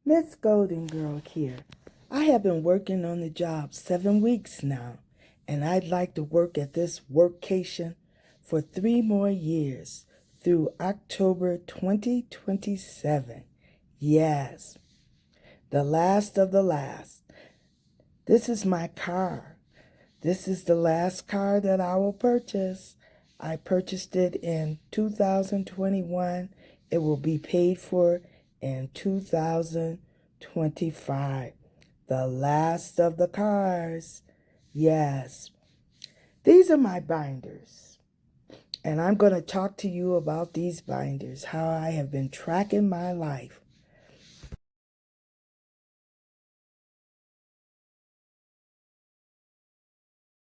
Miss Golden Girl here. I have been working on the job 7 weeks now, and I'd like to work at this workcation for 3 more years through October 2027. Yes, the last of the last. This is my car. This is the last car that I will purchase. I purchased it in 2021. It will be paid for in 2025. The last of the cars. Yes. These are my binders. And I'm going to talk to you about these binders, how I have been tracking my life